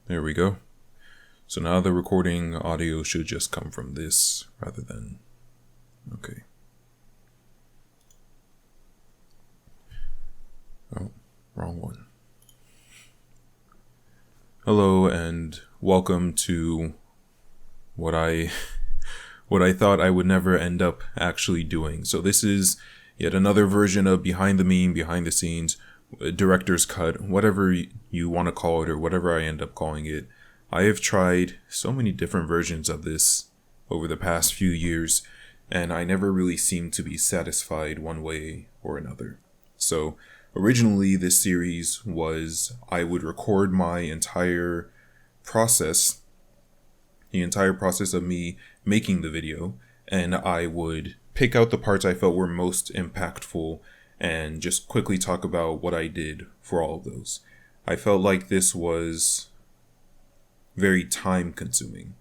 There we go. So now the recording audio should just come from this rather than... Okay. Oh, wrong one. Hello and welcome to what I thought I would never end up actually doing. So this is yet another version of behind the meme, behind the scenes, director's cut, whatever you want to call it or whatever I end up calling it. I have tried so many different versions of this over the past few years, and I never really seemed to be satisfied one way or another. So originally this series was I would record my entire process, the entire process of me making the video, and I would pick out the parts I felt were most impactful and just quickly talk about what I did for all of those. I felt like this was very time consuming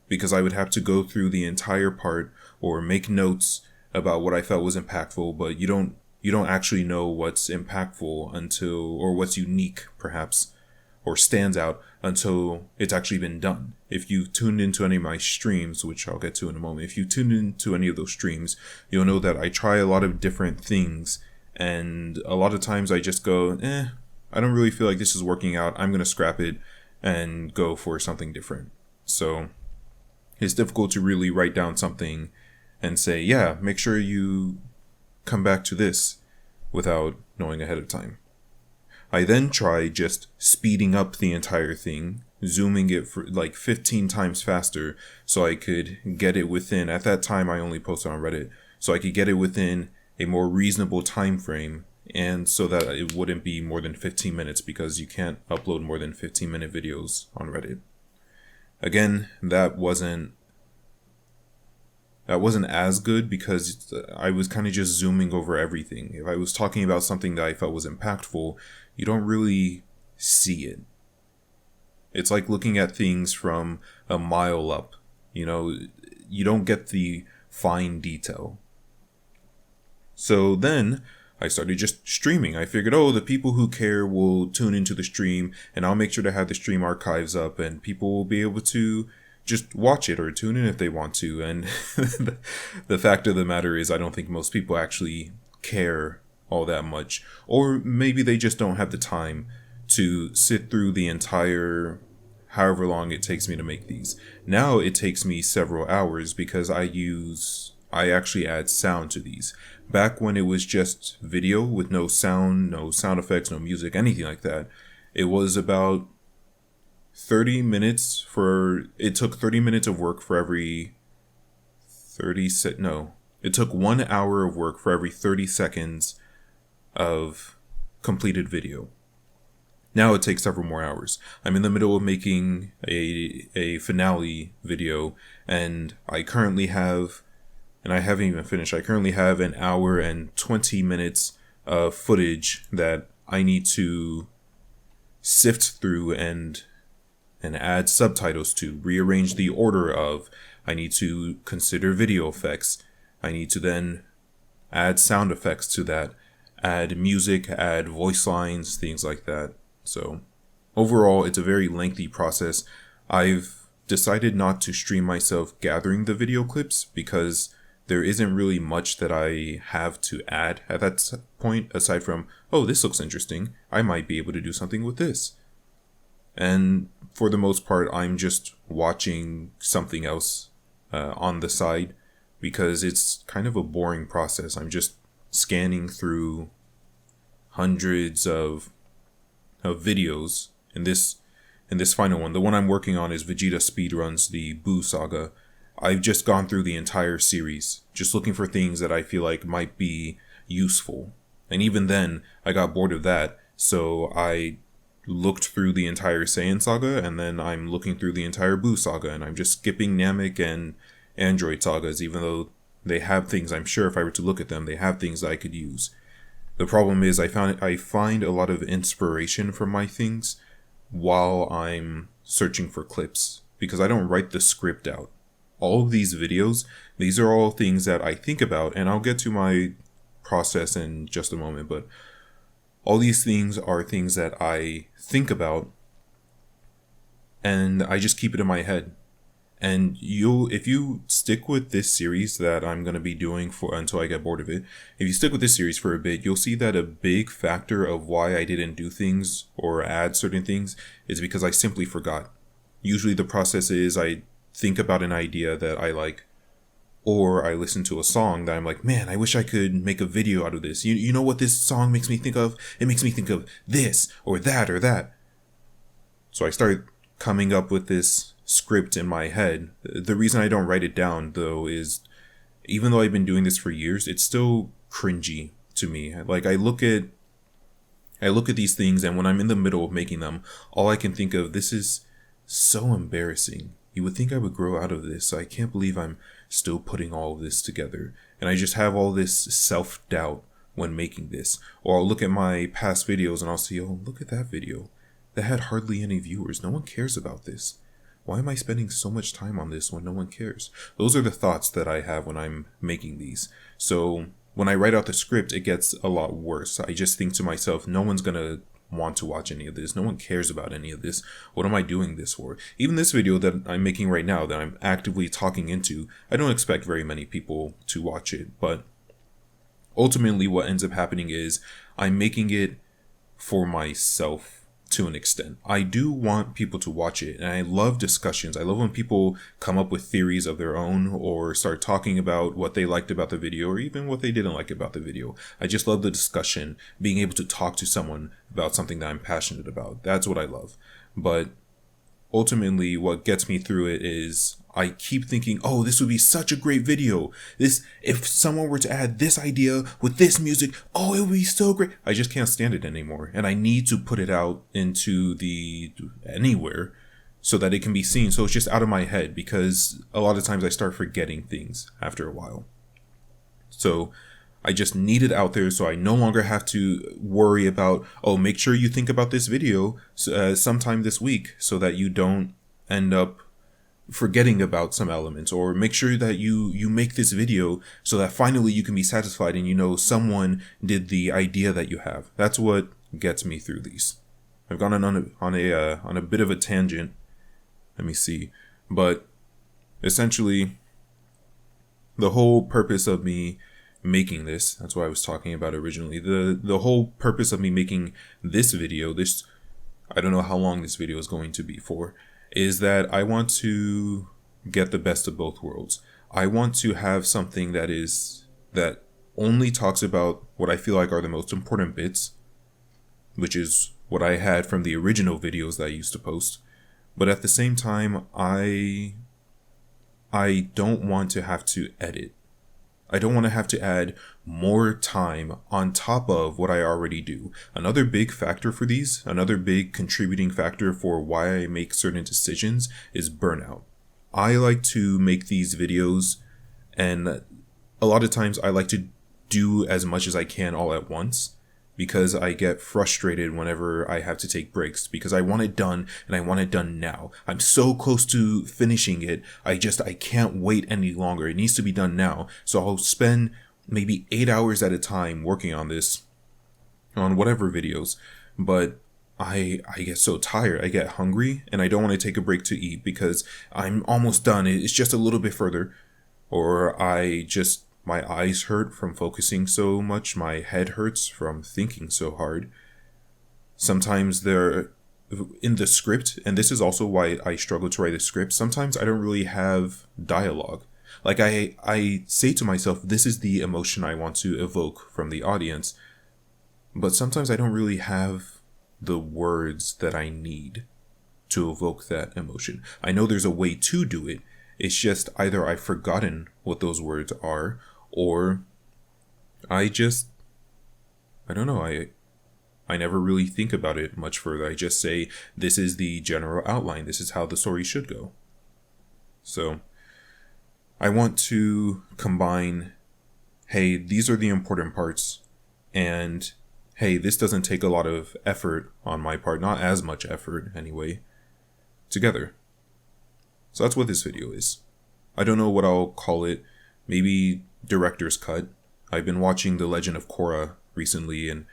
because I would have to go through the entire part or make notes about what I felt was impactful, but you don't actually know what's impactful until, or what's unique perhaps, or stands out until it's actually been done. If you tuned into any of my streams, which I'll get to in a moment, if you tuned into any of those streams, you'll know that I try a lot of different things, and a lot of times I just go, I don't really feel like this is working out. I'm going to scrap it and go for something different. So it's difficult to really write down something and say, yeah, make sure you come back to this without knowing ahead of time. I then tried just speeding up the entire thing, zooming it for like 15 times faster so I could get it within, at that time I only posted on Reddit, so I could get it within a more reasonable time frame, and so that it wouldn't be more than 15 minutes because you can't upload more than 15-minute videos on Reddit. Again, that wasn't as good because I was kind of just zooming over everything. If I was talking about something that I felt was impactful, you don't really see it. It's like looking at things from a mile up. You don't get the fine detail. So then I started just streaming. I figured, the people who care will tune into the stream, and I'll make sure to have the stream archives up, and people will be able to just watch it or tune in if they want to. And the fact of the matter is, I don't think most people actually care all that much, or maybe they just don't have the time to sit through the entire however long it takes me to make these. Now it takes me several hours because I actually add sound to these. Back when it was just video with no sound effects, no music, anything like that, it was about 30 minutes it took 30 minutes of work for every it took 1 hour of work for every 30 seconds of completed video. Now it takes several more hours. I'm in the middle of making a finale video, and I currently have, and I haven't even finished, I currently have an hour and 20 minutes of footage that I need to sift through and add subtitles to, rearrange the order of. I need to consider video effects. I need to then add sound effects to that, add music, add voice lines, things like that. So overall, it's a very lengthy process. I've decided not to stream myself gathering the video clips because there isn't really much that I have to add at that point aside from, this looks interesting. I might be able to do something with this. And for the most part, I'm just watching something else on the side because it's kind of a boring process. I'm just scanning through hundreds of videos. In this final one, the one I'm working on is Vegeta Speedruns the Buu Saga. I've just gone through the entire series, just looking for things that I feel like might be useful. And even then, I got bored of that, so I looked through the entire Saiyan Saga, and then I'm looking through the entire Buu Saga, and I'm just skipping Namek and Android Sagas, even though they have things, I'm sure if I were to look at them, they have things that I could use. The problem is I find a lot of inspiration from my things while I'm searching for clips, because I don't write the script out. All of these videos, these are all things that I think about, and I'll get to my process in just a moment, but all these things are things that I think about and I just keep it in my head. And if you stick with this series that I'm going to be doing for until I get bored of it, if you stick with this series for a bit, you'll see that a big factor of why I didn't do things or add certain things is because I simply forgot. Usually the process is I think about an idea that I like, or I listen to a song that I'm like, man, I wish I could make a video out of this. You know what this song makes me think of? It makes me think of this or that or that. So I started coming up with this script in my head. The reason I don't write it down, though, is even though I've been doing this for years, it's still cringy to me. Like I look at these things, and when I'm in the middle of making them, all I can think of, this is so embarrassing. You would think I would grow out of this. I can't believe I'm still putting all of this together. And I just have all this self-doubt when making this. Or I'll look at my past videos and I'll see, oh, look at that video. That had hardly any viewers. No one cares about this. Why am I spending so much time on this when no one cares? Those are the thoughts that I have when I'm making these. So when I write out the script, it gets a lot worse. I just think to myself, no one's going to want to watch any of this. No one cares about any of this. What am I doing this for? Even this video that I'm making right now, that I'm actively talking into, I don't expect very many people to watch it. But ultimately what ends up happening is I'm making it for myself. To an extent, I do want people to watch it, and I love discussions. I love when people come up with theories of their own or start talking about what they liked about the video or even what they didn't like about the video. I just love the discussion, being able to talk to someone about something that I'm passionate about. That's what I love. But ultimately, what gets me through it is I keep thinking, oh, this would be such a great video. If someone were to add this idea with this music, oh, it would be so great. I just can't stand it anymore. And I need to put it out into anywhere so that it can be seen. So it's just out of my head, because a lot of times I start forgetting things after a while. So I just need it out there so I no longer have to worry about, oh, make sure you think about this video sometime this week so that you don't end up forgetting about some elements, or make sure that you make this video so that finally you can be satisfied and you know someone did the idea that you have. That's what gets me through these. I've gone on a bit of a tangent. Let me see. But essentially, the whole purpose of me making this, that's what I was talking about originally. The whole purpose of me making this video, I don't know how long this video is going to be for, is that I want to get the best of both worlds. I want to have something that only talks about what I feel like are the most important bits, which is what I had from the original videos that I used to post. But at the same time, I don't want to have to edit. I don't want to have to add more time on top of what I already do. Another big factor for these, another big contributing factor for why I make certain decisions is burnout. I like to make these videos, and a lot of times I like to do as much as I can all at once, because I get frustrated whenever I have to take breaks, because I want it done and I want it done now. I'm so close to finishing it. I can't wait any longer. It needs to be done now. So I'll spend maybe 8 hours at a time working on this, on whatever videos. But I get so tired. I get hungry and I don't want to take a break to eat because I'm almost done. It's just a little bit further. Or my eyes hurt from focusing so much. My head hurts from thinking so hard. Sometimes they're in the script, and this is also why I struggle to write a script. Sometimes I don't really have dialogue. Like I say to myself, this is the emotion I want to evoke from the audience. But sometimes I don't really have the words that I need to evoke that emotion. I know there's a way to do it. It's just either I've forgotten what those words are, or I don't know, I never really think about it much further. I just say, this is the general outline. This is how the story should go. So I want to combine, hey, these are the important parts, and hey, this doesn't take a lot of effort on my part, not as much effort anyway, together. So that's what this video is. I don't know what I'll call it. Maybe director's cut. I've been watching The Legend of Korra recently, and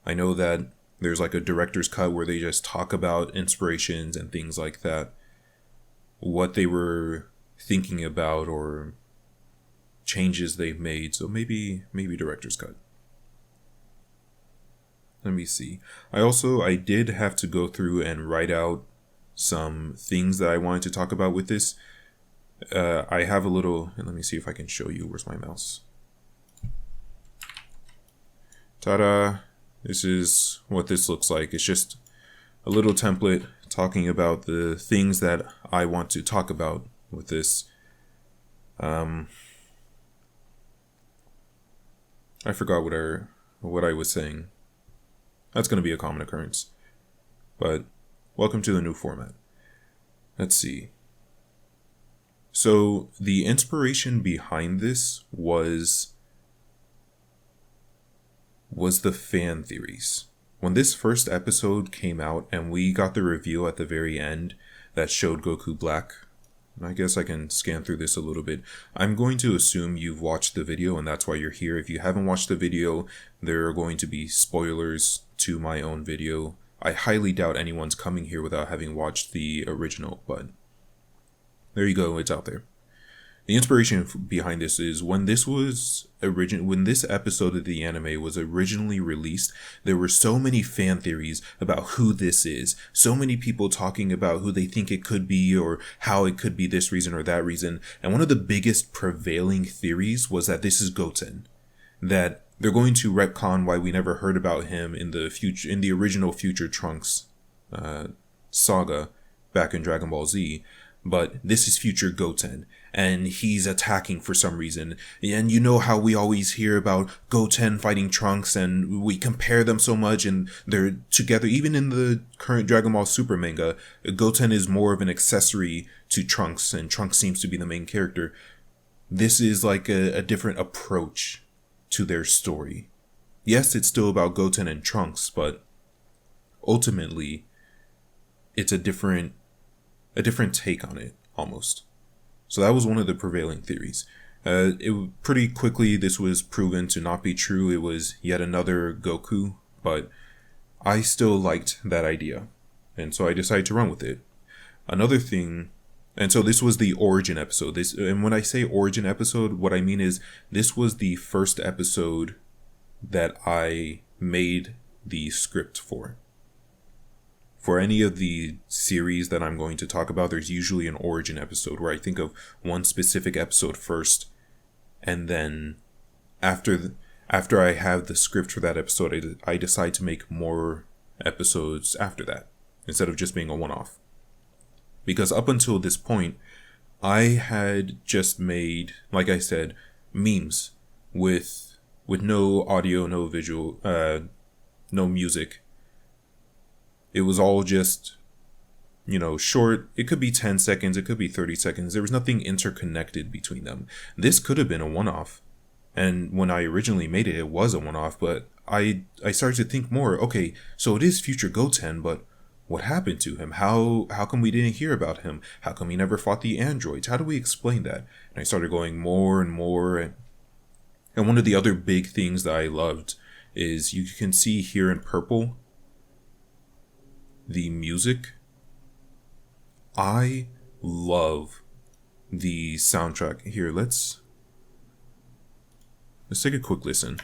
I know that there's like a director's cut where they just talk about inspirations and things like that. what they were thinking about or changes they've made. So maybe director's cut. Let me see. I did have to go through and write out some things that I wanted to talk about with this. I have a little, and let me see if I can show you. Where's my mouse? Ta-da! This is what this looks like. It's just a little template talking about the things that I want to talk about with this. I forgot what I was saying. That's going to be a common occurrence. But welcome to the new format. Let's see. So the inspiration behind this was the fan theories. When this first episode came out and we got the reveal at the very end that showed Goku Black, I guess I can scan through this a little bit. I'm going to assume you've watched the video and that's why you're here. If you haven't watched the video, there are going to be spoilers to my own video. I highly doubt anyone's coming here without having watched the original, but there you go, it's out there. The inspiration behind this is when this episode of the anime was originally released, there were so many fan theories about who this is. So many people talking about who they think it could be or how it could be this reason or that reason. And one of the biggest prevailing theories was that this is Goten. That they're going to retcon why we never heard about him in the original Future Trunks saga back in Dragon Ball Z. But this is future Goten, and he's attacking for some reason. And you know how we always hear about Goten fighting Trunks, and we compare them so much, and they're together. Even in the current Dragon Ball Super manga, Goten is more of an accessory to Trunks, and Trunks seems to be the main character. This is like a different approach to their story. Yes, it's still about Goten and Trunks, but ultimately, it's a different take on it, almost. So that was one of the prevailing theories. Pretty quickly, this was proven to not be true. It was yet another Goku, but I still liked that idea, and so I decided to run with it. Another thing, and so this was the origin episode. And when I say origin episode, what I mean is this was the first episode that I made the script for. For any of the series that I'm going to talk about, there's usually an origin episode where I think of one specific episode first, and then after I have the script for that episode, I decide to make more episodes after that, instead of just being a one-off. Because up until this point, I had just made, like I said, memes with no audio, no visual, no music. It was all just, short. It could be 10 seconds. It could be 30 seconds. There was nothing interconnected between them. This could have been a one-off. And when I originally made it, it was a one-off. But I started to think more, okay, so it is future Goten, but what happened to him? How come we didn't hear about him? How come he never fought the androids? How do we explain that? And I started going more and more. And one of the other big things that I loved is you can see here in purple, the music. I love the soundtrack. Here, let's take a quick listen.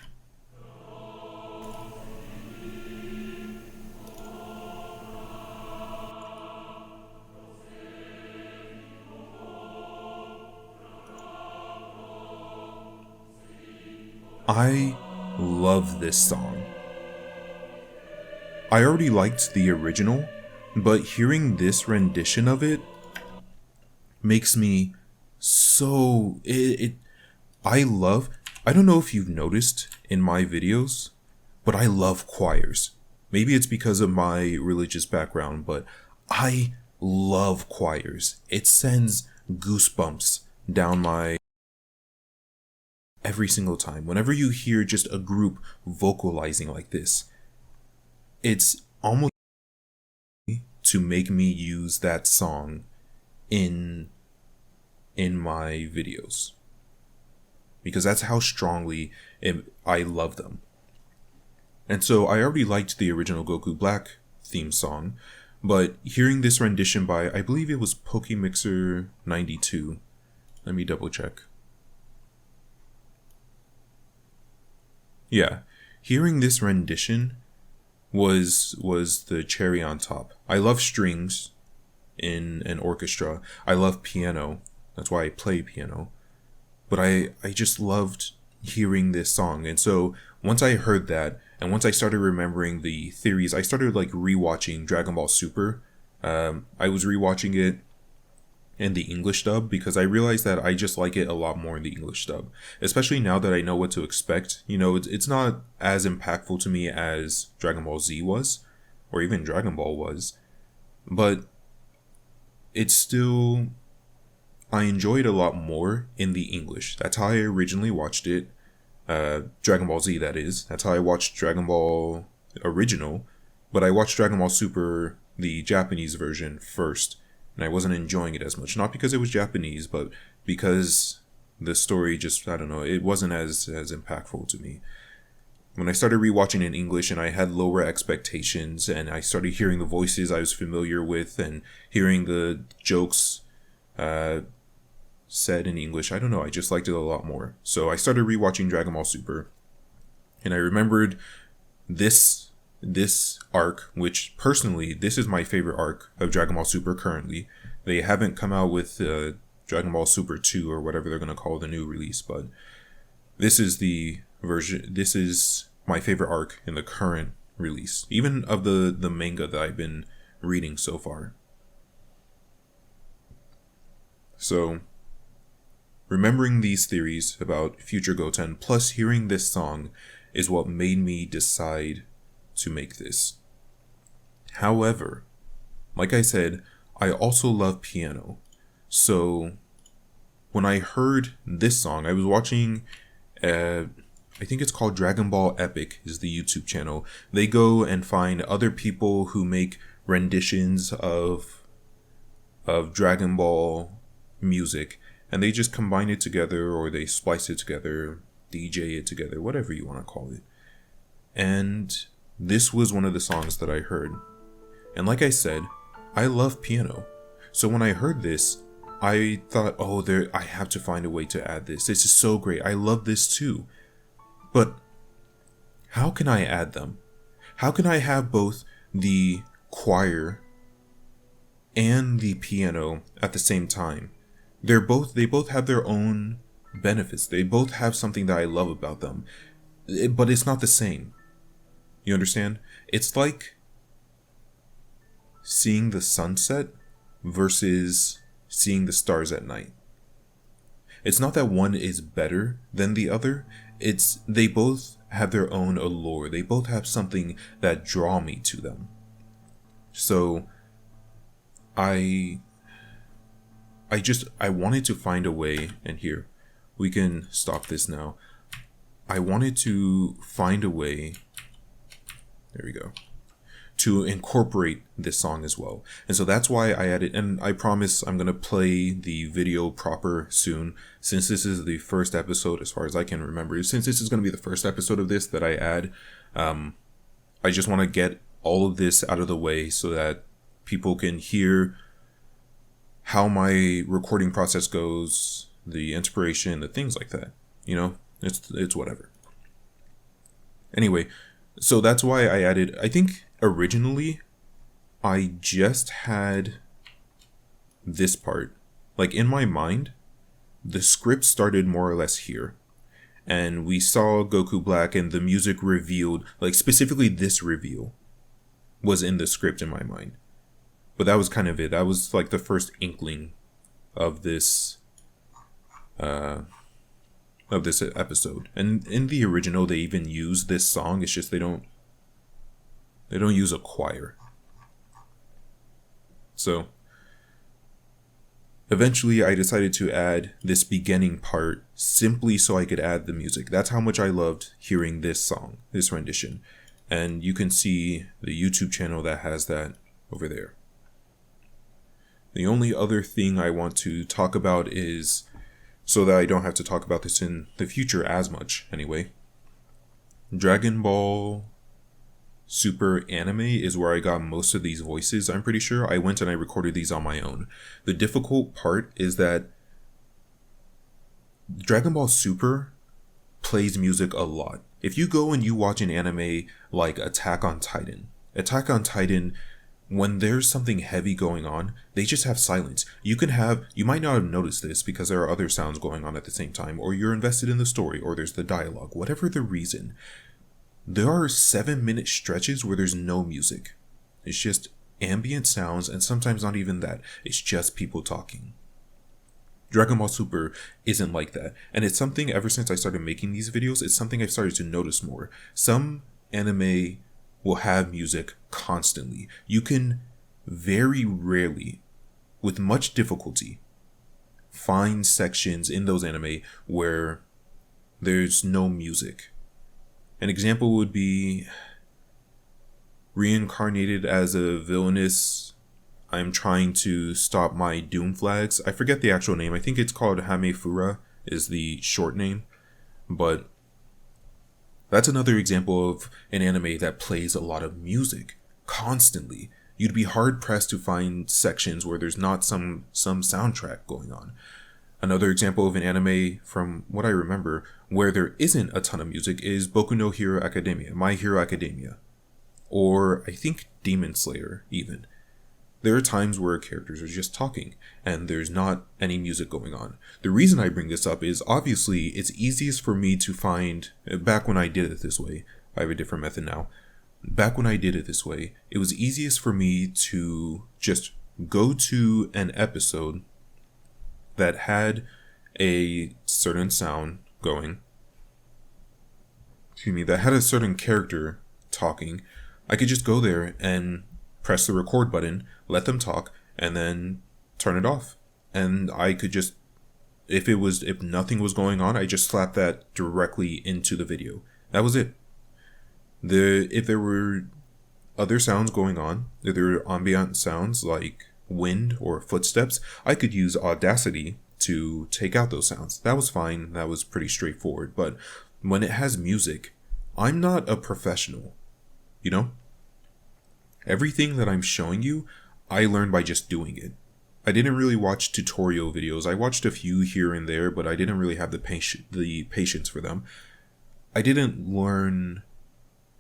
I love this song. I already liked the original, but hearing this rendition of it makes me so... I don't know if you've noticed in my videos, but I love choirs. Maybe it's because of my religious background, but I love choirs. It sends goosebumps down my... every single time. Whenever you hear just a group vocalizing like this, it's almost to make me use that song in my videos, because that's how strongly I love them. And so I already liked the original Goku Black theme song, But hearing this rendition by, I believe it was Pokemixer 92. Let me double check. Yeah, hearing this rendition was the cherry on top. I love strings in an orchestra. I love piano. That's why I play piano. But I just loved hearing this song. And so once I heard that, and once I started remembering the theories, I started like rewatching Dragon Ball Super. I was rewatching it in the English dub because I realized that I just like it a lot more in the English dub, especially now that I know what to expect. You know, it's not as impactful to me as Dragon Ball Z was, or even Dragon Ball was, but it's still, I enjoyed a lot more in the English. That's how I originally watched it. Dragon Ball Z, that is. That's how I watched Dragon Ball original, but I watched Dragon Ball Super, the Japanese version, first, and I wasn't enjoying it as much. Not because it was Japanese, but because the story just, I don't know, it wasn't as impactful to me. When I started rewatching in English and I had lower expectations and I started hearing the voices I was familiar with and hearing the jokes said in English, I don't know, I just liked it a lot more. So I started rewatching Dragon Ball Super and I remembered this arc, which personally, this is my favorite arc of Dragon Ball Super currently. They haven't come out with Dragon Ball Super 2 or whatever they're going to call the new release, but this is the version, this is my favorite arc in the current release, even of the manga that I've been reading so far. So, remembering these theories about future Goten, plus hearing this song, is what made me decide to make this. However, like I said, I also love piano. So, when I heard this song, I was watching, I think it's called Dragon Ball Epic is the YouTube channel. They go and find other people who make renditions of Dragon Ball music, and they just combine it together, or they splice it together, DJ it together, whatever you want to call it. And this was one of the songs that I heard. And like I said, I love piano. So when I heard this, I thought, oh, I have to find a way to add this. This is so great. I love this too. But how can I add them? How can I have both the choir and the piano at the same time? They both have their own benefits. They both have something that I love about them. But it's not the same. You understand? It's like seeing the sunset versus seeing the stars at night. It's not that one is better than the other. It's they both have their own allure. They both have something that draw me to them. So I wanted to find a way, and here, we can stop this now. I wanted to find a way, there we go, to incorporate this song as well. And so that's why I added, and I promise I'm going to play the video proper soon, since this is the first episode, as far as I can remember. Since this is going to be the first episode of this that I add, I just want to get all of this out of the way so that people can hear how my recording process goes, the inspiration, the things like that. You know, it's whatever. Anyway, so that's why I added, I think originally I just had this part. Like in my mind, the script started more or less here. And we saw Goku Black and the music revealed, like specifically this reveal was in the script in my mind. But that was kind of it. That was like the first inkling of this episode. And in the original, they even use this song. It's just they don't use a choir. So eventually, I decided to add this beginning part simply so I could add the music. That's how much I loved hearing this song, this rendition. And you can see the YouTube channel that has that over there. The only other thing I want to talk about is, so that I don't have to talk about this in the future as much anyway, Dragon Ball Super Anime is where I got most of these voices, I'm pretty sure. I went and I recorded these on my own. The difficult part is that Dragon Ball Super plays music a lot. If you go and you watch an anime like Attack on Titan, when there's something heavy going on, they just have silence. You might not have noticed this because there are other sounds going on at the same time, or you're invested in the story, or there's the dialogue, whatever the reason. There are 7-minute stretches where there's no music. It's just ambient sounds, and sometimes not even that. It's just people talking. Dragon Ball Super isn't like that. And it's something, ever since I started making these videos, it's something I've started to notice more. Some anime will have music constantly. You can very rarely, with much difficulty, find sections in those anime where there's no music. An example would be reincarnated as a villainous, I'm trying to stop my doom flags. I forget the actual name. I think it's called Hamefura is the short name. But that's another example of an anime that plays a lot of music constantly. You'd be hard pressed to find sections where there's not some soundtrack going on. Another example of an anime, from what I remember, where there isn't a ton of music is Boku no Hero Academia, My Hero Academia. Or I think Demon Slayer, even. There are times where characters are just talking, and there's not any music going on. The reason I bring this up is, obviously, it's easiest for me to find, back when I did it this way, I have a different method now. Back when I did it this way, it was easiest for me to just go to an episode that had a certain sound going, that had a certain character talking. I could just go there and press the record button, let them talk, and then turn it off. And I could just, if nothing was going on, I just slapped that directly into the video. That was it. If there were other sounds going on, if there were ambient sounds like wind or footsteps, I could use Audacity to take out those sounds. That was fine. That was pretty straightforward. But when it has music, I'm not a professional, you know? Everything that I'm showing you, I learned by just doing it. I didn't really watch tutorial videos. I watched a few here and there, but I didn't really have the patience for them. I didn't learn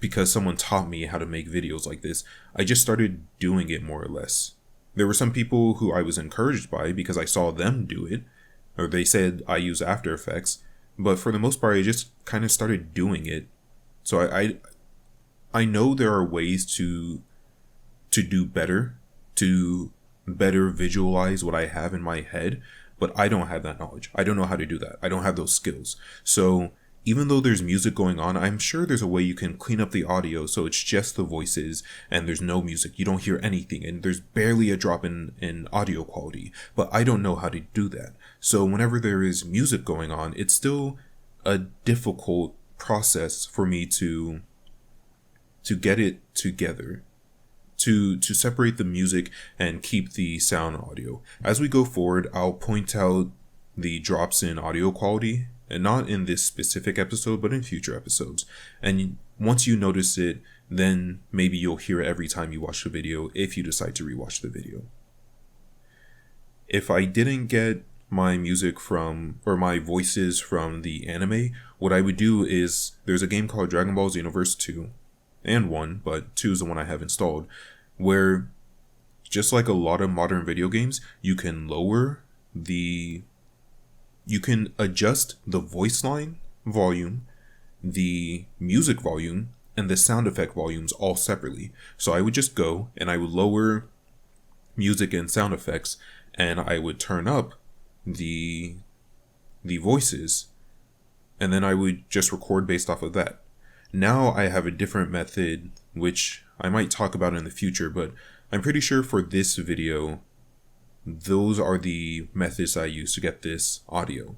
because someone taught me how to make videos like this. I just started doing it more or less. There were some people who I was encouraged by because I saw them do it, or they said I use After Effects, but for the most part, I just kind of started doing it. So I know there are ways to do better, to better visualize what I have in my head, but I don't have that knowledge. I don't know how to do that. I don't have those skills. So even though there's music going on, I'm sure there's a way you can clean up the audio so it's just the voices and there's no music. You don't hear anything and there's barely a drop in audio quality, but I don't know how to do that. So whenever there is music going on, it's still a difficult process for me to get it together. To separate the music and keep the sound audio. As we go forward, I'll point out the drops in audio quality, and not in this specific episode, but in future episodes. And once you notice it, then maybe you'll hear it every time you watch the video if you decide to rewatch the video. If I didn't get my music or my voices from the anime, what I would do is, there's a game called Dragon Ball Xenoverse 2, and 1, but 2 is the one I have installed, where, just like a lot of modern video games, you can adjust the voice line volume, the music volume, and the sound effect volumes all separately. So I would just go and I would lower music and sound effects, and I would turn up the voices, and then I would just record based off of that. Now I have a different method, which I might talk about in the future, but I'm pretty sure for this video, those are the methods I use to get this audio.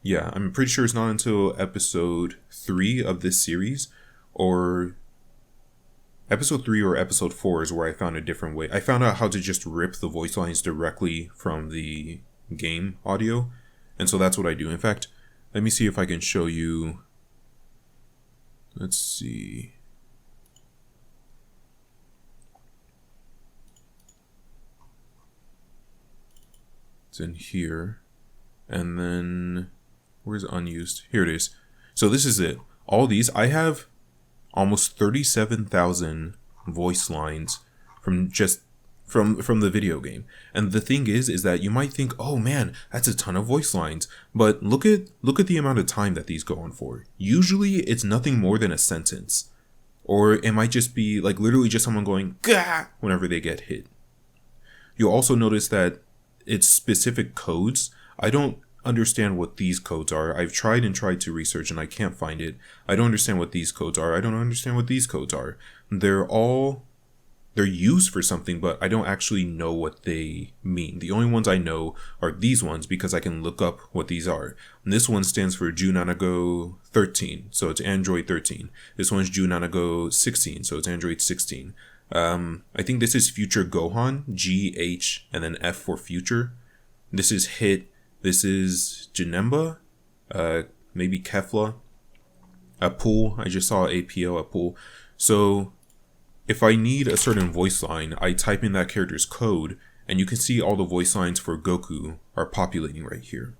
Yeah, I'm pretty sure it's not until episode 3 of this series, or episode 3 or episode 4 is where I found a different way. I found out how to just rip the voice lines directly from the game audio, and so that's what I do. In fact, let me see if I can show you. Let's see. It's in here. And then, where's unused? Here it is. So this is it. All these, I have almost 37,000 voice lines from just from the video game. And the thing is that you might think, oh man, that's a ton of voice lines. But look at the amount of time that these go on for. Usually it's nothing more than a sentence. Or it might just be like literally just someone going gah whenever they get hit. You'll also notice that it's specific codes. I don't understand what these codes are. I've tried to research and I can't find it. I don't understand what these codes are. I don't understand what these codes are. They're used for something, but I don't actually know what they mean. The only ones I know are these ones because I can look up what these are. And this one stands for Junanago 13, so it's Android 13. This one's Junanago 16, so it's Android 16. I think this is Future Gohan, G, H, and then F for Future. This is Hit. This is Janemba, maybe Kefla. Apul, I just saw APO, Apul. So if I need a certain voice line, I type in that character's code, and you can see all the voice lines for Goku are populating right here.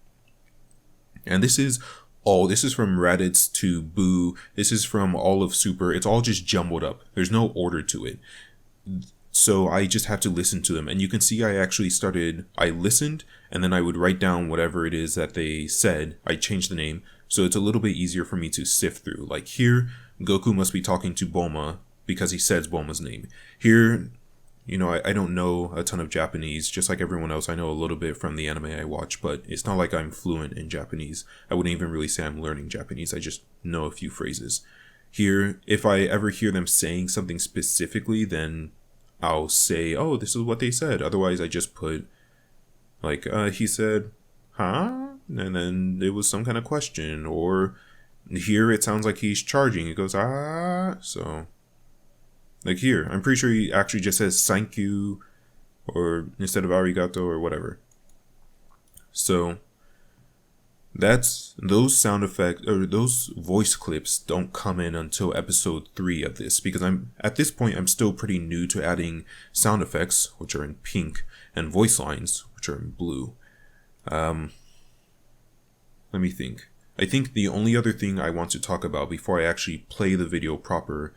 And this is from Raditz to Boo. This is from all of Super. It's all just jumbled up. There's no order to it. So I just have to listen to them. And you can see I listened, and then I would write down whatever it is that they said. I changed the name. So it's a little bit easier for me to sift through. Like here, Goku must be talking to Bulma because he says Bulma's name. Here, I don't know a ton of Japanese. Just like everyone else, I know a little bit from the anime I watch, but it's not like I'm fluent in Japanese. I wouldn't even really say I'm learning Japanese. I just know a few phrases. Here, if I ever hear them saying something specifically, then I'll say, oh, this is what they said. Otherwise, I just put, like, he said, huh? And then it was some kind of question. Or here, it sounds like he's charging. It goes, ah. So, like here, I'm pretty sure he actually just says thank you, or instead of arigato, or whatever. So, those sound effects, or those voice clips don't come in until episode 3 of this, because at this point I'm still pretty new to adding sound effects, which are in pink, and voice lines, which are in blue. Let me think. I think the only other thing I want to talk about before I actually play the video proper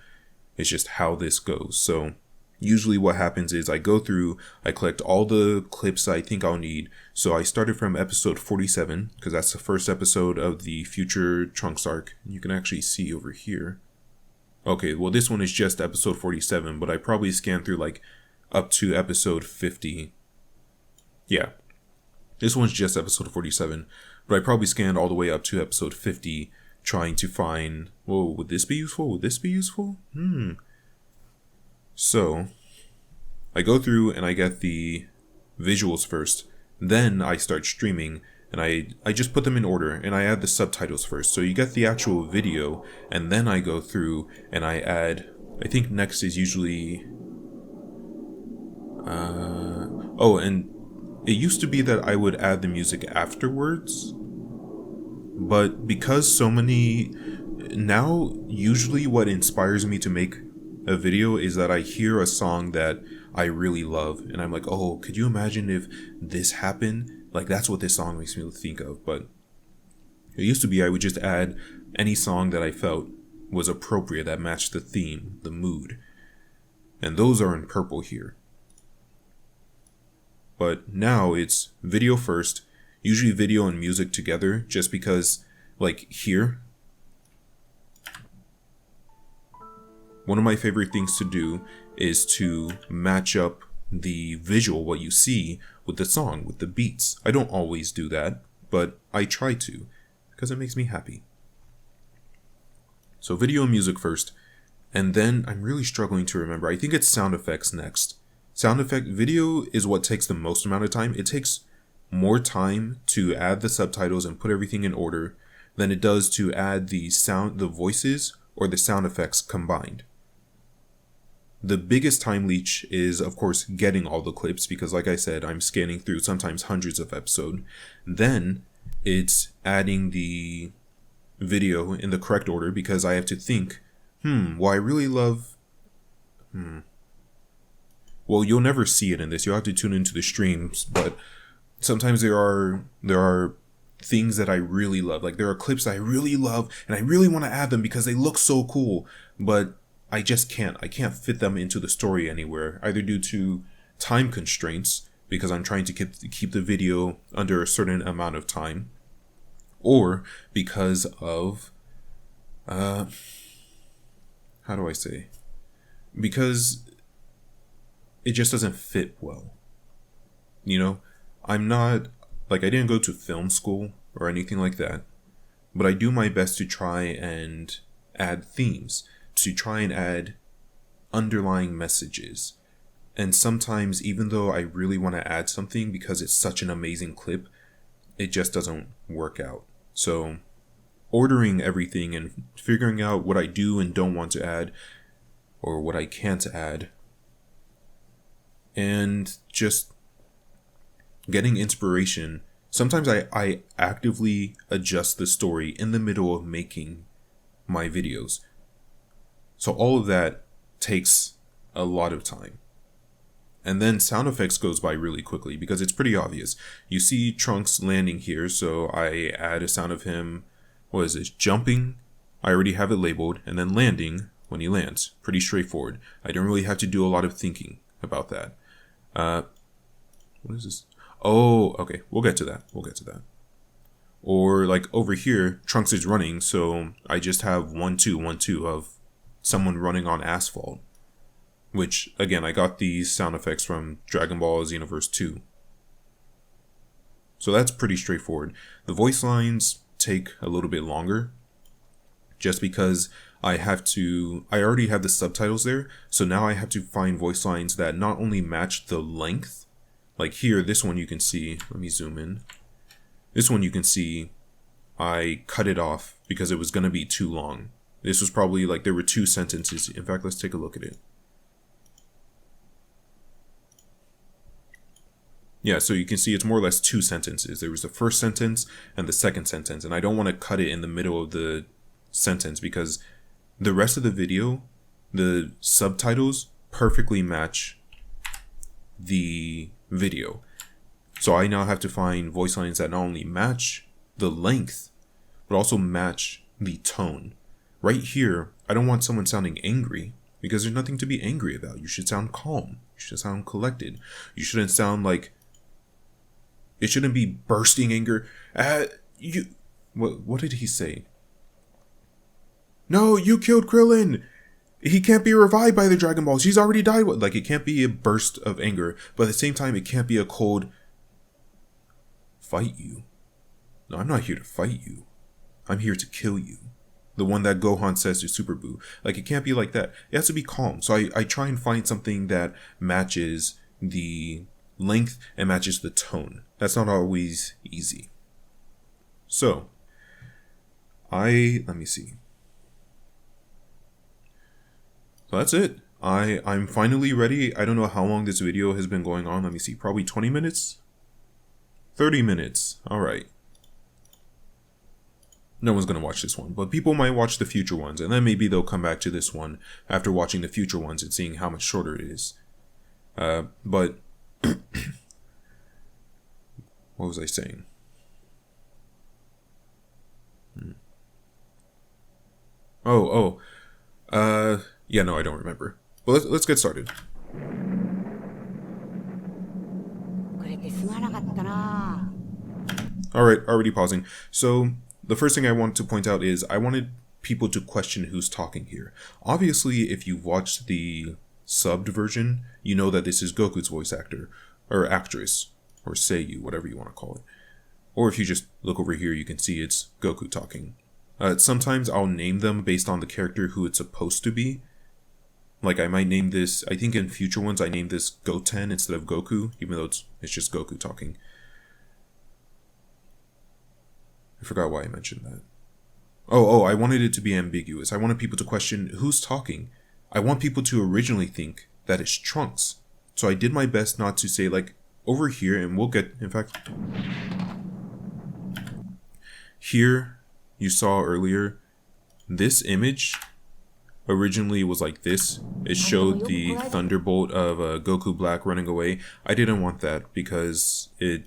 is just how this goes. So usually what happens is I go through, I collect all the clips I think I'll need. So I started from episode 47, because that's the first episode of the Future Trunks arc. You can actually see over here. Okay, well this one is just episode 47, but I probably scanned through like up to episode 50. Yeah, this one's just episode 47, but I probably scanned all the way up to episode 50 trying to find, whoa, would this be useful? Would this be useful? So, I go through and I get the visuals first, then I start streaming, and I just put them in order, and I add the subtitles first. So you get the actual video, and then I go through and I add, I think next is usually, and it used to be that I would add the music afterwards, but because so many, now usually what inspires me to make a video is that I hear a song that I really love, and I'm like, oh, could you imagine if this happened? Like, that's what this song makes me think of. But it used to be I would just add any song that I felt was appropriate, that matched the theme, the mood. And those are in purple here. But now it's video first, usually video and music together, just because, like here, one of my favorite things to do is to match up the visual, what you see, with the song, with the beats. I don't always do that, but I try to, because it makes me happy. So video and music first, and then I'm really struggling to remember. I think it's sound effects next. Sound effect video is what takes the most amount of time. It takes more time to add the subtitles and put everything in order than it does to add the voices or the sound effects combined. The biggest time leech is, of course, getting all the clips, because like I said, I'm scanning through sometimes hundreds of episodes. Then it's adding the video in the correct order, because I have to think, well, I really love, well, you'll never see it in this. You'll have to tune into the streams, but sometimes there are things that I really love. Like there are clips that I really love and I really want to add them because they look so cool, but I just can't. I can't fit them into the story anywhere, either due to time constraints because I'm trying to keep the video under a certain amount of time, or because of how do I say? Because it just doesn't fit well. You know, I'm not like I didn't go to film school or anything like that, but I do my best to try and add themes, to try and add underlying messages. And sometimes, even though I really want to add something because it's such an amazing clip, it just doesn't work out. So, ordering everything and figuring out what I do and don't want to add, or what I can't add, and just getting inspiration. Sometimes I actively adjust the story in the middle of making my videos. So all of that takes a lot of time. And then sound effects goes by really quickly because it's pretty obvious. You see Trunks landing here, so I add a sound of him, what is this, jumping? I already have it labeled, and then landing when he lands. Pretty straightforward. I don't really have to do a lot of thinking about that. What is this? Oh, okay. We'll get to that. Or like over here, Trunks is running, so I just have 1 2 1 2 of someone running on asphalt. Which, again, I got these sound effects from Dragon Ball Xenoverse 2. So that's pretty straightforward. The voice lines take a little bit longer, just because I already have the subtitles there, so now I have to find voice lines that not only match the length, like here, this one you can see, let me zoom in. This one you can see, I cut it off because it was going to be too long. This was probably like, there were 2 sentences. In fact, let's take a look at it. Yeah, so you can see it's more or less 2 sentences. There was the first sentence and the second sentence, and I don't want to cut it in the middle of the sentence because the rest of the video, the subtitles perfectly match the video. So I now have to find voice lines that not only match the length, but also match the tone. Right here, I don't want someone sounding angry because there's nothing to be angry about. You should sound calm. You should sound collected. You shouldn't sound like, it shouldn't be bursting anger. What did he say? No, you killed Krillin. He can't be revived by the Dragon Balls. He's already died. Like, it can't be a burst of anger, but at the same time, it can't be a cold fight you. No, I'm not here to fight you. I'm here to kill you. The one that Gohan says to Super Buu. Like, it can't be like that. It has to be calm. So I try and find something that matches the length and matches the tone. That's not always easy. So, let me see. So that's it. I'm finally ready. I don't know how long this video has been going on. Let me see. Probably 20 minutes? 30 minutes. Alright. No one's going to watch this one, but people might watch the future ones, and then maybe they'll come back to this one after watching the future ones and seeing how much shorter it is. But what was I saying? Yeah, no, I don't remember. But let's get started. Alright, already pausing. So, the first thing I want to point out is I wanted people to question who's talking here. Obviously, if you've watched the subbed version, you know that this is Goku's voice actor, or actress, or Seiyu, whatever you want to call it. Or if you just look over here, you can see it's Goku talking. Sometimes I'll name them based on the character who it's supposed to be. Like, I might name this, I think in future ones I named this Goten instead of Goku, even though it's just Goku talking. I forgot why I mentioned that. I wanted it to be ambiguous. I wanted people to question who's talking. I want people to originally think that it's Trunks. So I did my best not to say, like, over here, and we'll get, in fact, here you saw earlier, this image originally was like this. It showed the thunderbolt of Goku Black running away. I didn't want that because it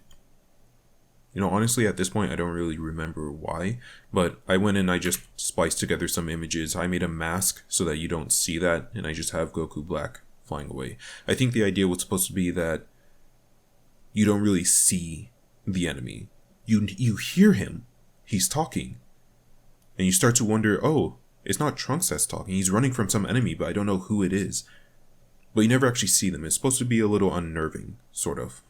You know, honestly, at this point, I don't really remember why, but I went and I just spliced together some images. I made a mask so that you don't see that, and I just have Goku Black flying away. I think the idea was supposed to be that you don't really see the enemy. You hear him. He's talking. And you start to wonder, oh, it's not Trunks that's talking. He's running from some enemy, but I don't know who it is. But you never actually see them. It's supposed to be a little unnerving, sort of.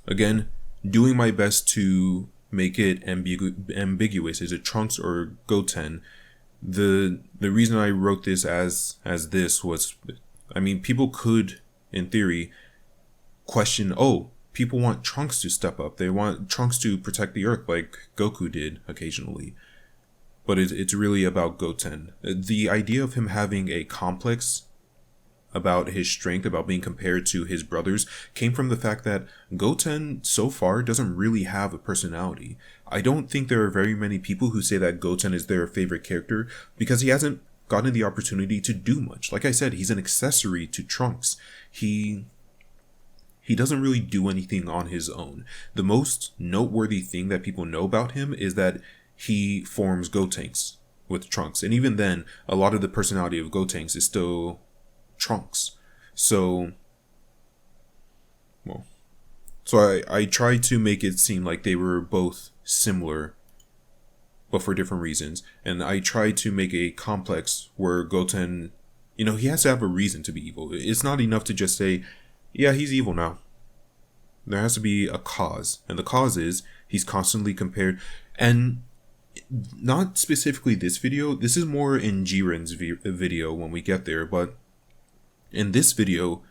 Again, doing my best to make it ambiguous. Is it Trunks or Goten? The reason I wrote this as this was, I mean, people could, in theory, question, oh, people want Trunks to step up. They want Trunks to protect the Earth like Goku did occasionally. But it's really about Goten. The idea of him having a complex about his strength, about being compared to his brothers, came from the fact that Goten so far doesn't really have a personality. I don't think there are very many people who say that Goten is their favorite character because he hasn't gotten the opportunity to do much. Like I said, he's an accessory to Trunks. He doesn't really do anything on his own. The most noteworthy thing that people know about him is that he forms Gotenks with Trunks. And even then, a lot of the personality of Gotenks is still Trunks. So I tried to make it seem like they were both similar, but for different reasons. And I tried to make a complex where Goten, you know, he has to have a reason to be evil. It's not enough to just say, yeah, he's evil now. There has to be a cause. And the cause is he's constantly compared. And not specifically this video. This is more in Jiren's video when we get there. But in this video,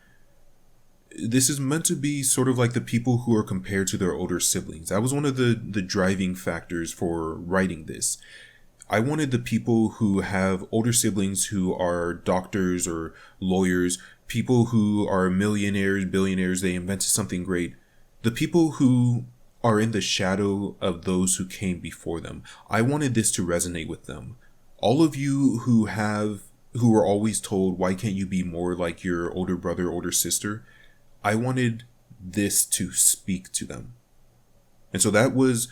this is meant to be sort of like the people who are compared to their older siblings. That was one of the driving factors for writing this. I wanted the people who have older siblings who are doctors or lawyers, people who are millionaires, billionaires, they invented something great. The people who are in the shadow of those who came before them. I wanted this to resonate with them. All of you who are always told, why can't you be more like your older brother, older sister? I wanted this to speak to them. And so that was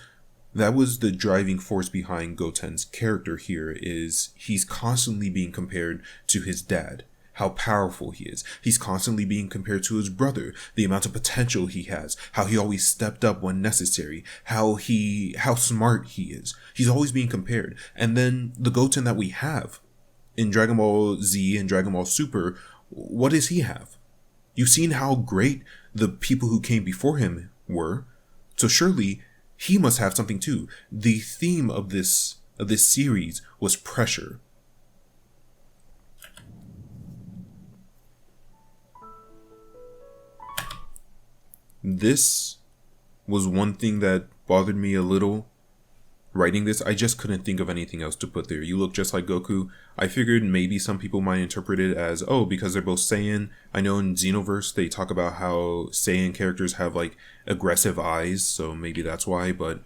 the driving force behind Goten's character here, is he's constantly being compared to his dad, how powerful he is. He's constantly being compared to his brother, the amount of potential he has, how he always stepped up when necessary, how smart he is. He's always being compared. And then the Goten that we have in Dragon Ball Z and Dragon Ball Super, what does he have? You've seen how great the people who came before him were, so surely he must have something too. The theme of this series was pressure. This was one thing that bothered me a little writing this. I just couldn't think of anything else to put there. You look just like Goku. I figured maybe some people might interpret it as, oh, because they're both Saiyan. I know in Xenoverse they talk about how Saiyan characters have like aggressive eyes, so maybe that's why. But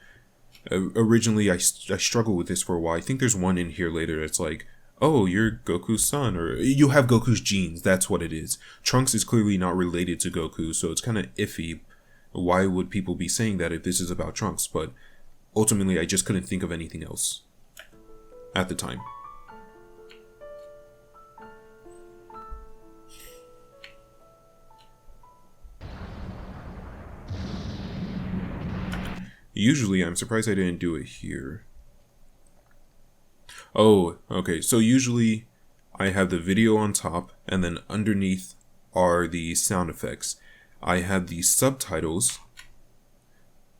originally I struggled with this for a while. I think there's one in here later that's like, oh, you're Goku's son, or you have Goku's genes. That's what it is. Trunks is clearly not related to Goku, so it's kind of iffy. Why would people be saying that if this is about Trunks? But ultimately, I just couldn't think of anything else at the time. Usually, I'm surprised I didn't do it here. Oh, okay. So usually, I have the video on top, and then underneath are the sound effects. I have the subtitles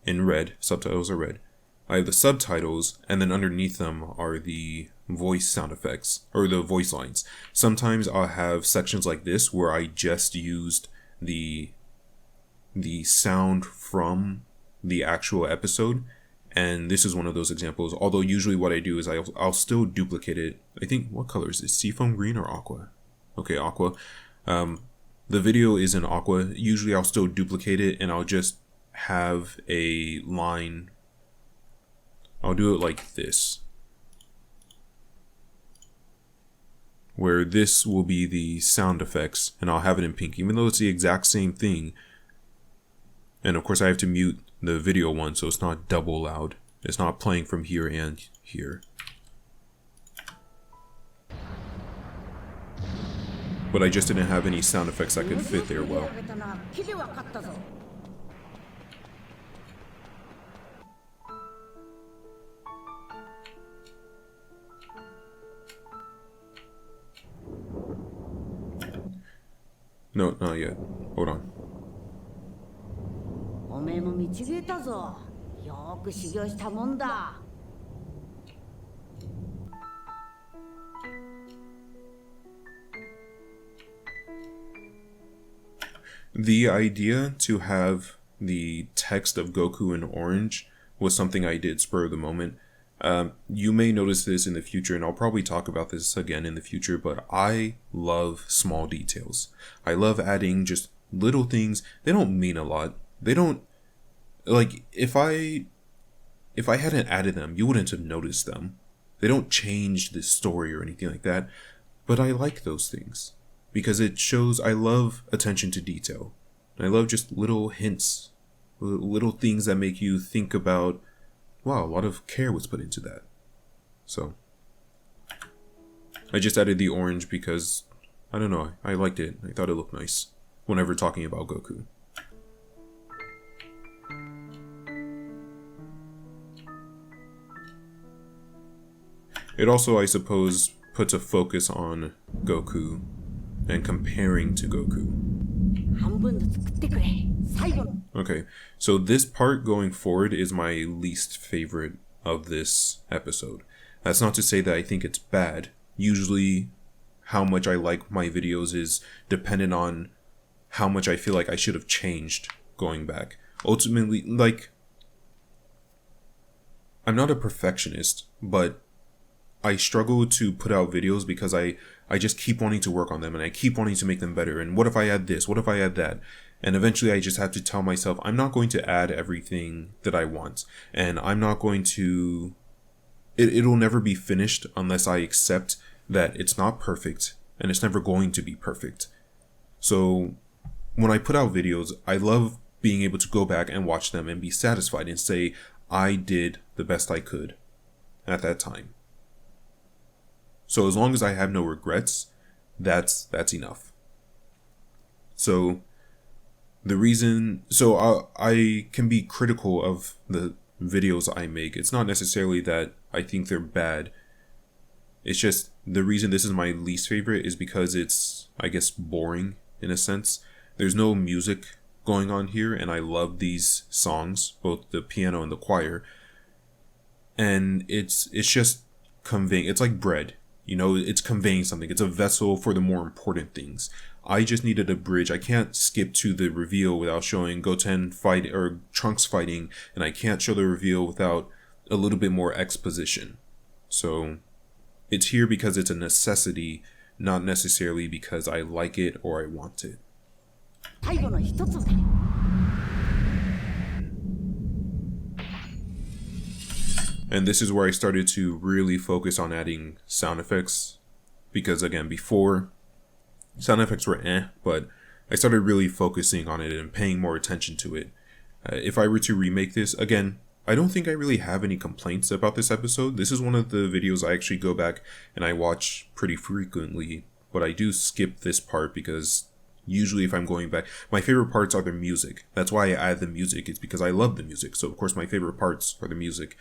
in red. Subtitles are red. I have the subtitles, and then underneath them are the voice sound effects, or the voice lines. Sometimes I'll have sections like this where I just used the sound from the actual episode, and this is one of those examples. Although usually what I do is I'll still duplicate it. I think, what color is this? Seafoam green or aqua? Okay, aqua. The video is in aqua. Usually I'll still duplicate it, and I'll just have a line. I'll do it like this. where this will be the sound effects, and I'll have it in pink, even though it's the exact same thing. And of course I have to mute the video one so it's not double loud. It's not playing from here and here. But I just didn't have any sound effects that could fit there well. No, not yet. Hold on. The idea to have the text of Goku in orange was something I did spur of the moment. You may notice this in the future, and I'll probably talk about this again in the future, but I love small details. I love adding just little things. They don't mean a lot. They don't, like, if I hadn't added them, you wouldn't have noticed them. They don't change the story or anything like that, but I like those things because it shows I love attention to detail. I love just little hints, little things that make you think about, wow, a lot of care was put into that. So I just added the orange because, I don't know, I liked it. I thought it looked nice whenever talking about Goku. It also, I suppose, puts a focus on Goku and comparing to Goku. Okay, so this part going forward is my least favorite of this episode. That's not to say that I think it's bad. Usually, how much I like my videos is dependent on how much I feel like I should have changed going back. Ultimately, like, I'm not a perfectionist, but I struggle to put out videos because I just keep wanting to work on them and I keep wanting to make them better. And what if I add this? What if I add that? And eventually I just have to tell myself, I'm not going to add everything that I want. And I'm not going to, it'll never be finished unless I accept that it's not perfect and it's never going to be perfect. So when I put out videos, I love being able to go back and watch them and be satisfied and say, I did the best I could at that time. So as long as I have no regrets, that's enough. So the reason, so I can be critical of the videos I make. It's not necessarily that I think they're bad. It's just the reason this is my least favorite is because it's, I guess, boring in a sense. There's no music going on here, and I love these songs, both the piano and the choir. And it's just conveying, it's like bread. You know, it's conveying something. It's a vessel for the more important things. I just needed a bridge. I can't skip to the reveal without showing Goten fight or Trunks fighting, and I can't show the reveal without a little bit more exposition. So it's here because it's a necessity, not necessarily because I like it or I want it. And this is where I started to really focus on adding sound effects. Because again, before, sound effects were but I started really focusing on it and paying more attention to it. If I were to remake this, again, I don't think I really have any complaints about this episode. This is one of the videos I actually go back and I watch pretty frequently. But I do skip this part because usually if I'm going back, my favorite parts are the music. That's why I add the music. It's because I love the music. So of course my favorite parts are the music.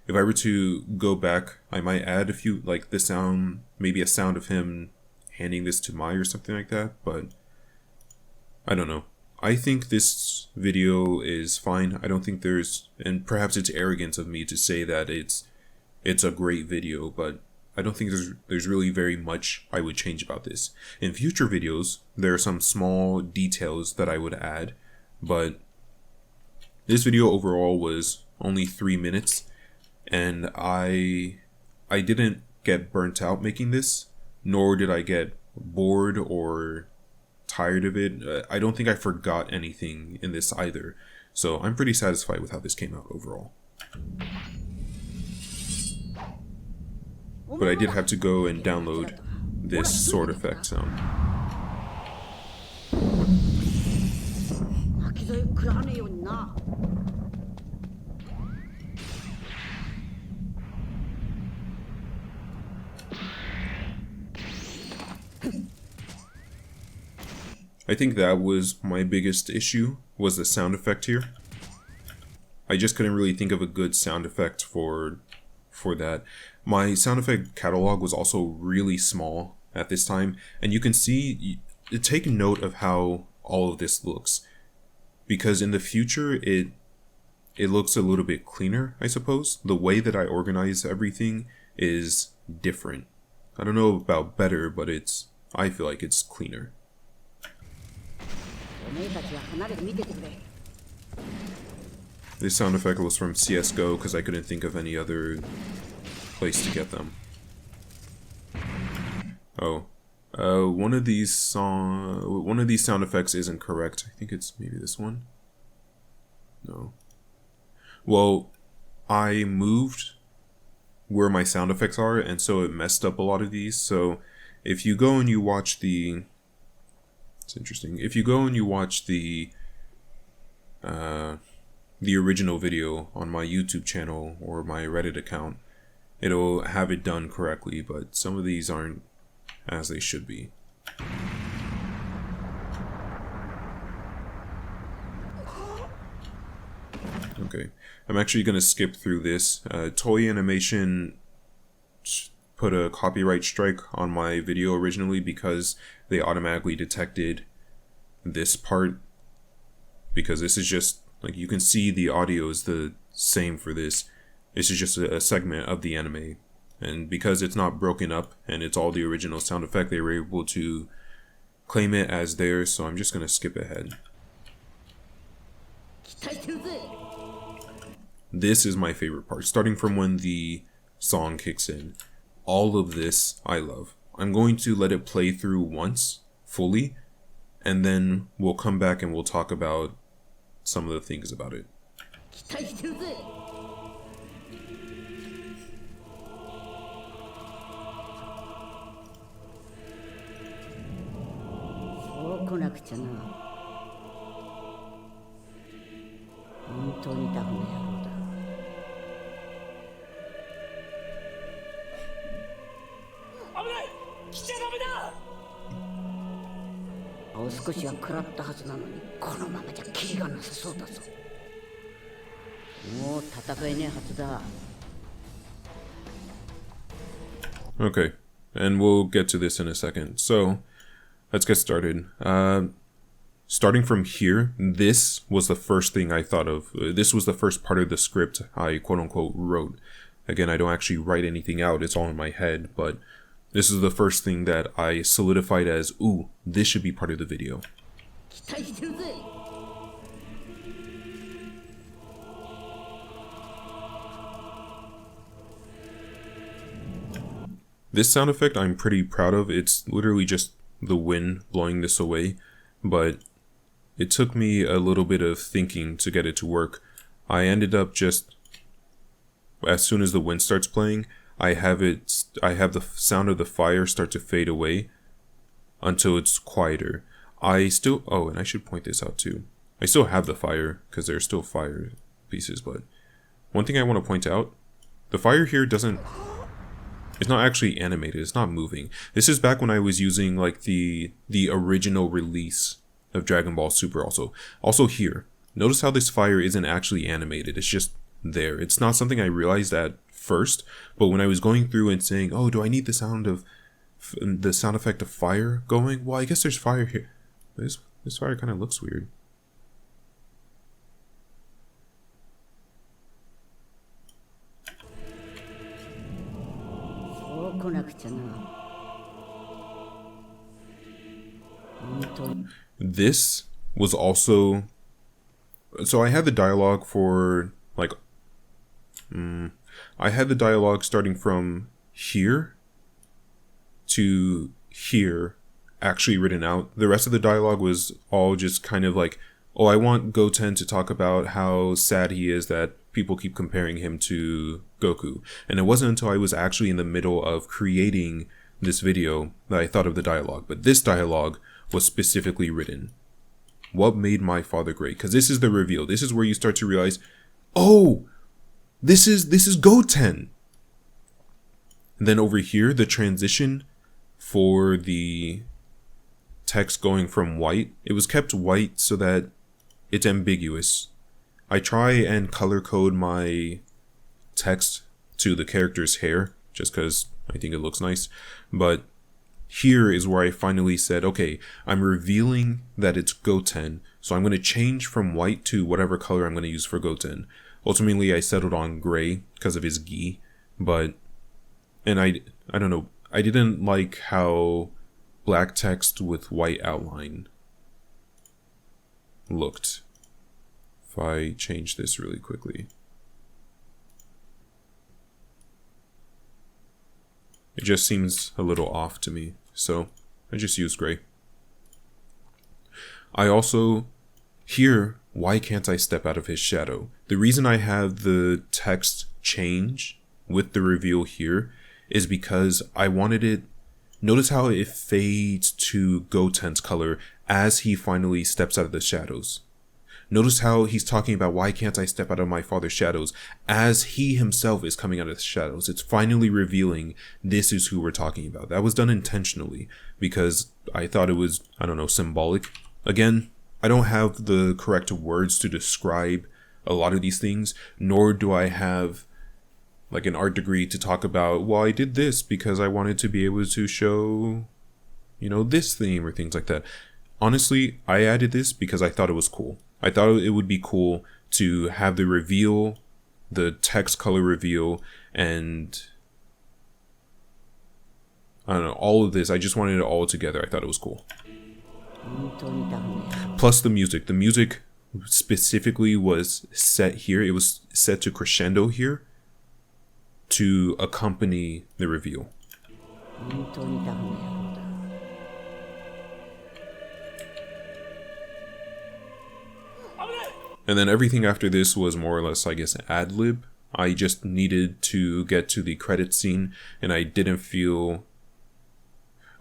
If I were to go back, I might add a few, like the sound, maybe a sound of him handing this to Mai or something like that, but I don't know. I think this video is fine. I don't think there's, and perhaps it's arrogance of me to say that it's a great video, but I don't think there's really very much I would change about this. In future videos, there are some small details that I would add, but this video overall was only 3 minutes. And I didn't get burnt out making this, nor did I get bored or tired of it. I don't think I forgot anything in this either. So I'm pretty satisfied with how this came out overall. But I did have to go and download this sword effect sound. I think that was my biggest issue, was the sound effect here. I just couldn't really think of a good sound effect for that. My sound effect catalog was also really small at this time, and you can see, take note of how all of this looks, because in the future it looks a little bit cleaner, I suppose. The way that I organize everything is different. I don't know about better, but I feel like it's cleaner. This sound effect was from CSGO because I couldn't think of any other place to get them. Oh, one of these sound effects isn't correct. I think it's maybe this one. No. Well, I moved where my sound effects are, and so it messed up a lot of these. So if you go and you watch it's interesting. If you go and you watch the original video on my YouTube channel or my Reddit account, it'll have it done correctly, but some of these aren't as they should be. Okay, I'm actually going to skip through this. Toei Animation put a copyright strike on my video originally because they automatically detected this part, because this is just, like, you can see the audio is the same for this. This is just a segment of the anime, and because it's not broken up and it's all the original sound effect, they were able to claim it as theirs, so I'm just going to skip ahead. This is my favorite part, starting from when the song kicks in. All of this I love. I'm going to let it play through once, fully, and then we'll come back and we'll talk about some of the things about it. Okay, and we'll get to this in a second. So, let's get started. Starting from here, this was the first thing I thought of. This was the first part of the script I quote-unquote wrote. Again, I don't actually write anything out, it's all in my head, but this is the first thing that I solidified as, ooh, this should be part of the video. This sound effect I'm pretty proud of. It's literally just the wind blowing this away, but it took me a little bit of thinking to get it to work. I ended up just, as soon as the wind starts playing, I have the sound of the fire start to fade away until it's quieter. Oh, and I should point this out too. I still have the fire because there's still fire pieces, but one thing I want to point out, the fire here it's not actually animated, it's not moving. This is back when I was using like the original release of Dragon Ball Super also. Also here, notice how this fire isn't actually animated, it's just there. It's not something I realized at first, but when I was going through and saying, oh, do I need the sound effect of fire going? Well, I guess there's fire here. This fire kind of looks weird. This was also, so I had the dialogue for like, I had the dialogue starting from here to here actually written out. The rest of the dialogue was all just kind of like, oh, I want Goten to talk about how sad he is that people keep comparing him to Goku. And it wasn't until I was actually in the middle of creating this video that I thought of the dialogue, but this dialogue was specifically written. What made my father great? Because this is the reveal. This is where you start to realize, oh, this is Goten. And then over here, the transition for the text going from white, it was kept white so that it's ambiguous. I try and color code my text to the character's hair just because I think it looks nice, but here is where I finally said, okay, I'm revealing that it's Goten, so I'm going to change from white to whatever color I'm going to use for Goten. Ultimately, I settled on gray because of his gi, and I don't know, I didn't like how black text with white outline looked. If I change this really quickly. It just seems a little off to me, so I just use gray. I also, here, why can't I step out of his shadow? The reason I have the text change with the reveal here is because I wanted it, notice how it fades to Goten's color as he finally steps out of the shadows. Notice how he's talking about why can't I step out of my father's shadows as he himself is coming out of the shadows. It's finally revealing this is who we're talking about. That was done intentionally because I thought it was, I don't know, symbolic. Again, I don't have the correct words to describe a lot of these things, nor do I have like an art degree to talk about, well, I did this because I wanted to be able to show, you know, this theme or things like that. Honestly, I added this because I thought it was cool. I thought it would be cool to have the reveal, the text color reveal, and I don't know, all of this. I just wanted it all together. I thought it was cool. Plus the music. The music specifically was set here. It was set to crescendo here to accompany the reveal. And then everything after this was more or less, I guess, ad-lib. I just needed to get to the credit scene, and I didn't feel...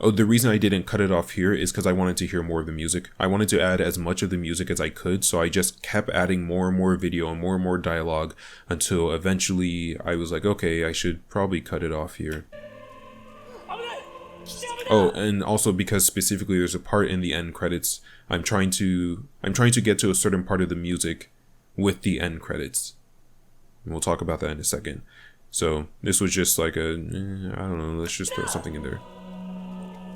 Oh, the reason I didn't cut it off here is because I wanted to hear more of the music. I wanted to add as much of the music as I could, so I just kept adding more and more video and more dialogue until eventually I was like, okay, I should probably cut it off here. Oh, and also because specifically there's a part in the end credits, I'm trying to get to a certain part of the music with the end credits. And we'll talk about that in a second. So this was just like I don't know, let's just throw something in there.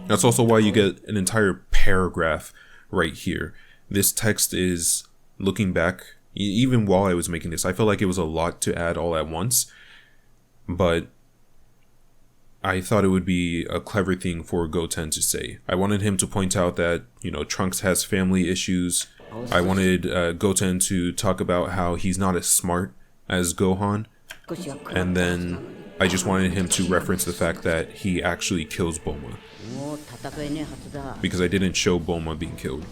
That's also why you get an entire paragraph right here. This text is, looking back, even while I was making this, I felt like it was a lot to add all at once, but I thought it would be a clever thing for Goten to say. I wanted him to point out that, you know, Trunks has family issues. I wanted Goten to talk about how he's not as smart as Gohan. And then I just wanted him to reference the fact that he actually kills Bulma. Because I didn't show Bulma being killed.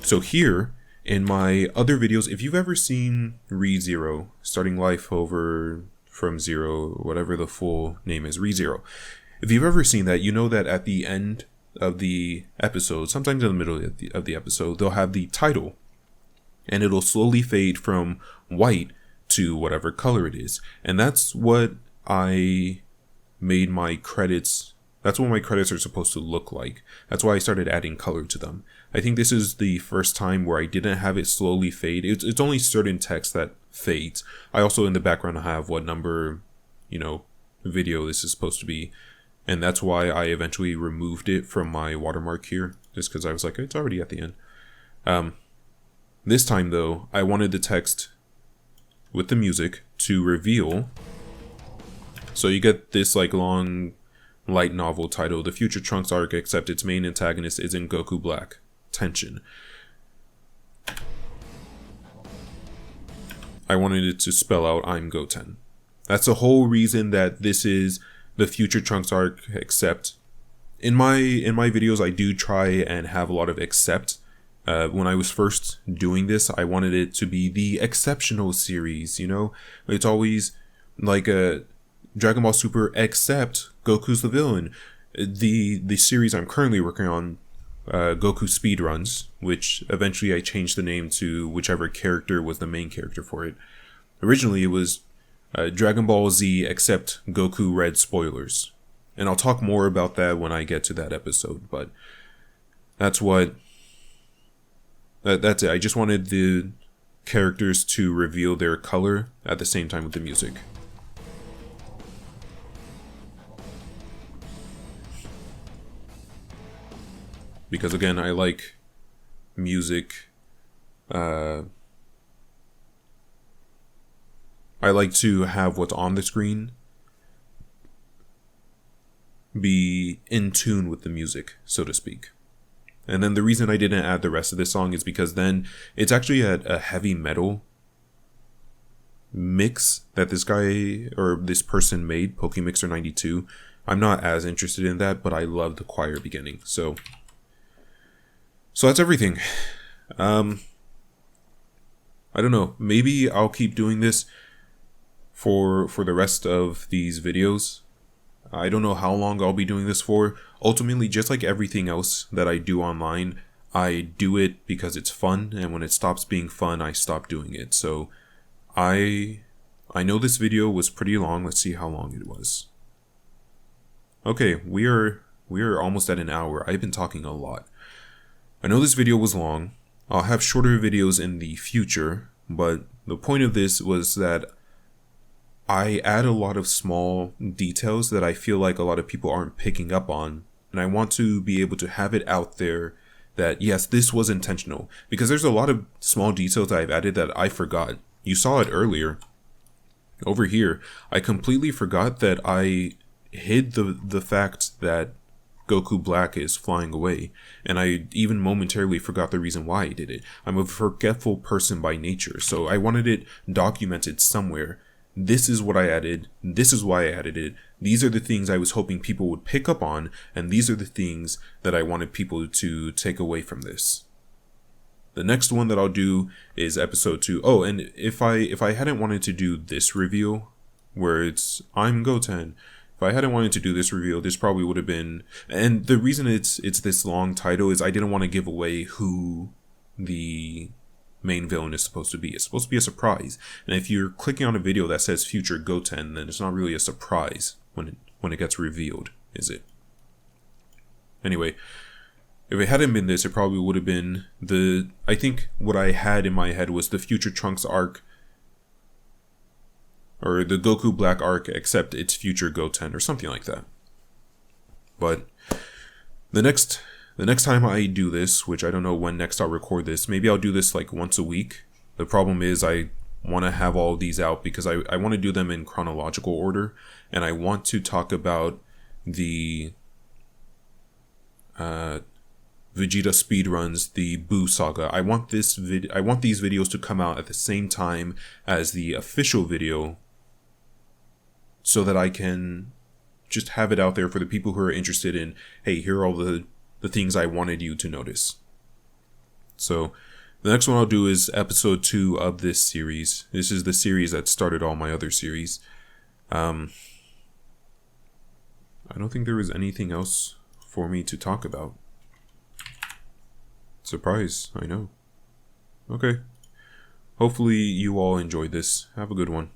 So here, in my other videos, if you've ever seen ReZero, starting life over from zero, whatever the full name is, ReZero. If you've ever seen that, you know that at the end of the episode, sometimes in the middle of the episode, they'll have the title. And it'll slowly fade from white to whatever color it is. And that's what I made my credits... That's what my credits are supposed to look like. That's why I started adding color to them. I think this is the first time where I didn't have it slowly fade. It's only certain text that fades. I also, in the background, have what number, you know, video this is supposed to be. And that's why I eventually removed it from my watermark here. Just because I was like, it's already at the end. This time, though, I wanted the text with the music to reveal. So you get this, like, long... light novel title, The Future Trunks Arc, except its main antagonist isn't Goku Black. Tension. I wanted it to spell out I'm Goten. That's the whole reason that this is the Future Trunks Arc, except in my videos I do try and have a lot of except. When I was first doing this, I wanted it to be the exceptional series, you know? It's always like a Dragon Ball Super except Goku's the villain. The series I'm currently working on, Goku Speedruns, which eventually I changed the name to whichever character was the main character for it. Originally, it was Dragon Ball Z except Goku Red spoilers. And I'll talk more about that when I get to that episode, but that's it. I just wanted the characters to reveal their color at the same time with the music. Because again, I like music. I like to have what's on the screen be in tune with the music, so to speak. And then the reason I didn't add the rest of this song is because then it's actually a heavy metal mix that this guy or this person made, PokeMixer92. I'm not as interested in that, but I love the choir beginning. So that's everything. I don't know. Maybe I'll keep doing this for the rest of these videos. I don't know how long I'll be doing this for. Ultimately, just like everything else that I do online, I do it because it's fun, and when it stops being fun, I stop doing it. So I know this video was pretty long. Let's see how long it was. Okay, we are almost at an hour. I've been talking a lot. I know this video was long. I'll have shorter videos in the future, but the point of this was that I add a lot of small details that I feel like a lot of people aren't picking up on, and I want to be able to have it out there that yes, this was intentional, because there's a lot of small details that I've added that I forgot. You saw it earlier. Over here, I completely forgot that I hid the fact that Goku Black is flying away, and I even momentarily forgot the reason why I did it. I'm a forgetful person by nature, so I wanted it documented somewhere. This is what I added, this is why I added it, these are the things I was hoping people would pick up on, and these are the things that I wanted people to take away from this. The next one that I'll do is episode 2. Oh, and if I hadn't wanted to do this reveal, where it's, I'm Goten, if I hadn't wanted to do this reveal, this probably would have been, and the reason it's this long title is I didn't want to give away who the main villain is supposed to be. It's supposed to be a surprise. And if you're clicking on a video that says future Goten, then it's not really a surprise when it gets revealed, is it? Anyway, if it hadn't been this, it probably would have been I think what I had in my head was the future Trunks arc, or the Goku Black arc, except it's future Goten or something like that. But the next time I do this, which I don't know when next I'll record this, maybe I'll do this like once a week. The problem is I want to have all of these out because I want to do them in chronological order, and I want to talk about the Vegeta speedruns, the Buu saga. I want these videos to come out at the same time as the official video, so that I can just have it out there for the people who are interested in, hey, here are all the things I wanted you to notice. So the next one I'll do is episode 2 of this series. This is the series that started all my other series. I don't think there was anything else for me to talk about. Surprise, I know. Okay. Hopefully you all enjoyed this. Have a good one.